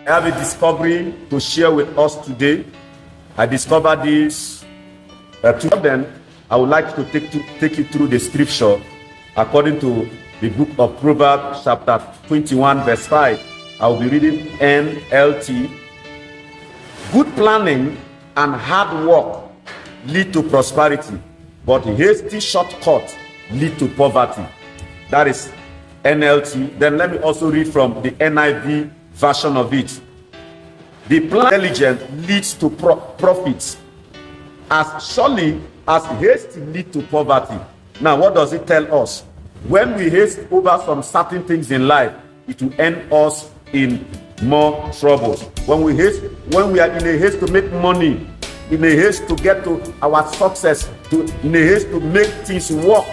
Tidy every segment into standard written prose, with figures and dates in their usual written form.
I have a discovery to share with us today. I discovered this. Then I would like to take you through the scripture according to the book of Proverbs chapter 21 verse 5. I will be reading NLT. Good planning and hard work lead to prosperity, but hasty shortcuts lead to poverty. That is NLT. Then let me also read from the NIV version of it. The plan intelligent leads to profits as surely as haste leads to poverty. Now, what does it tell us? When we haste over some certain things in life, it will end us in more troubles. When we are in a haste to make money, in a haste to get to our success, in a haste to make things work,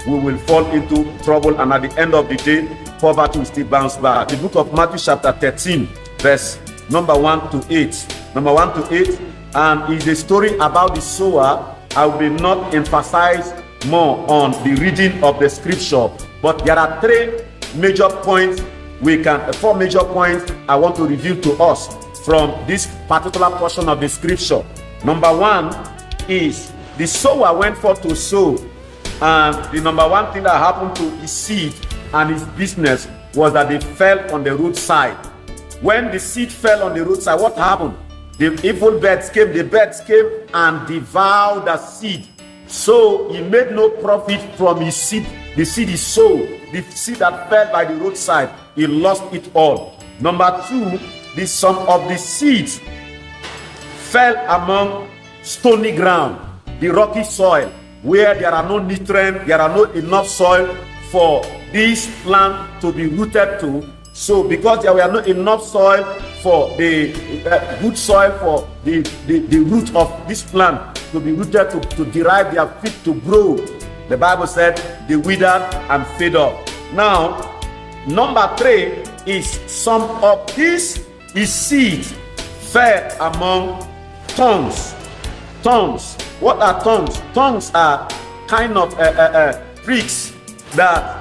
we will fall into trouble, and at the end of the day, poverty will still bounce back. The book of Matthew chapter 13, verse number 1 to 8. Number 1 to 8, and is a story about the sower. I will not emphasize more on the reading of the scripture, but there are four major points I want to reveal to us from this particular portion of the scripture. Number one is the sower went forth to sow, and the number one thing that happened to his seed and his business was that they fell on the roadside. When the seed fell on the roadside, what happened? The evil birds came, and devoured the seed. So he made no profit from his seed. The seed he sowed, the seed that fell by the roadside, he lost it all. Number two, some of the seeds fell among stony ground, the rocky soil, where there are no nutrients, there are not enough soil for this plant to be rooted to. So because there were not enough soil for the good soil for the root of this plant to be rooted to derive their fruit to grow, the Bible said they withered and fade off. Now, number three is some of these seeds fell among thorns. Thorns. What are thorns? Thorns are kind of pricks that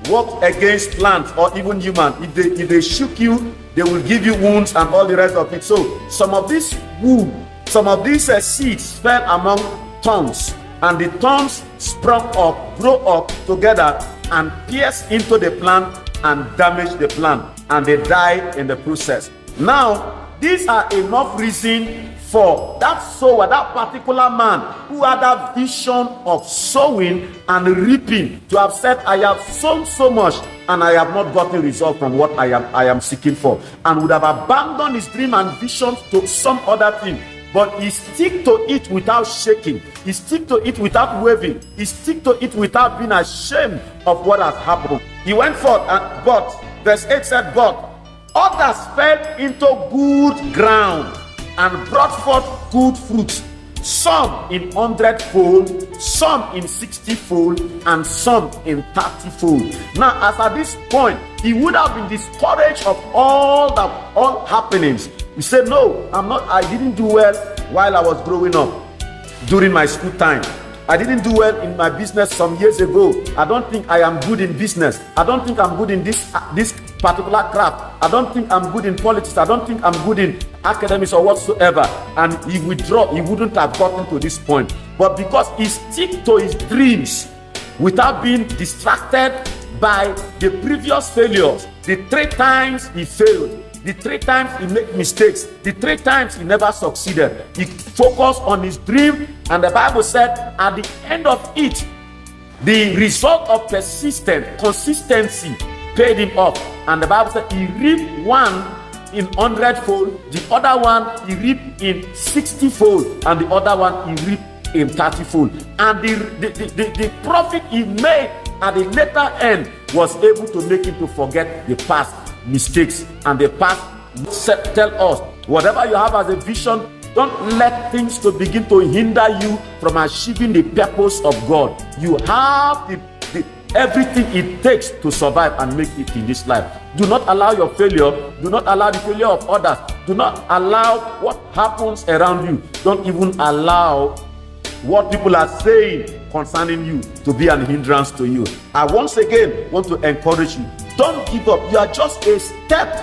work against plants or even human. If they shook you, they will give you wounds and all the rest of it. So some of these seeds fell among thorns, and the thorns sprung up, grow up together, and pierce into the plant and damage the plant, and they die in the process. Now, these are enough reason for that sower, that particular man who had that vision of sowing and reaping, to have said, I have sown so much and I have not gotten result from what I am seeking for, and would have abandoned his dream and vision to some other thing. But he stick to it without shaking. He stick to it without wavering. He stick to it without being ashamed of what has happened. He went forth, but verse 8 said, but others fell into good ground and brought forth good fruits, some in 100-fold, some in 60-fold, and some in 30-fold. Now, as at this point, he would have been discouraged of all happenings. He said, no, I didn't do well while I was growing up, during my school time. I didn't do well in my business some years ago. I don't think I am good in business. I don't think I'm good in this particular craft. I don't think I'm good in politics. I don't think I'm good in academics or whatsoever. And he withdraw. He wouldn't have gotten to this point. But because he stick to his dreams without being distracted by the previous failures, the 3 times he failed, the 3 times he made mistakes, the 3 times he never succeeded, he focused on his dream, and the Bible said at the end of it, the result of consistency paid him off. And the Bible said he reaped one in 100-fold, the other one he reaped in 60-fold, and the other one he reaped in 30-fold. And the profit he made at the later end was able to make him to forget the past mistakes. And the past tell us, whatever you have as a vision, don't let things to begin to hinder you from achieving the purpose of God. You have everything it takes to survive and make it in this life. Do not allow your failure, do not allow the failure of others, do not allow what happens around you, don't even allow what people are saying concerning you to be an hindrance to you. I once again want to encourage you, don't give up. You are just a step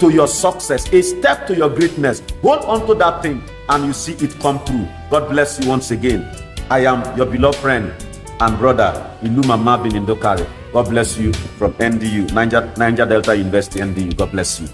to your success, a step to your greatness. Hold on to that thing and you see it come through. God bless you once again. I am your beloved friend and brother, Iluma Marvin Indokare. God bless you from NDU, Niger Delta University, NDU. God bless you.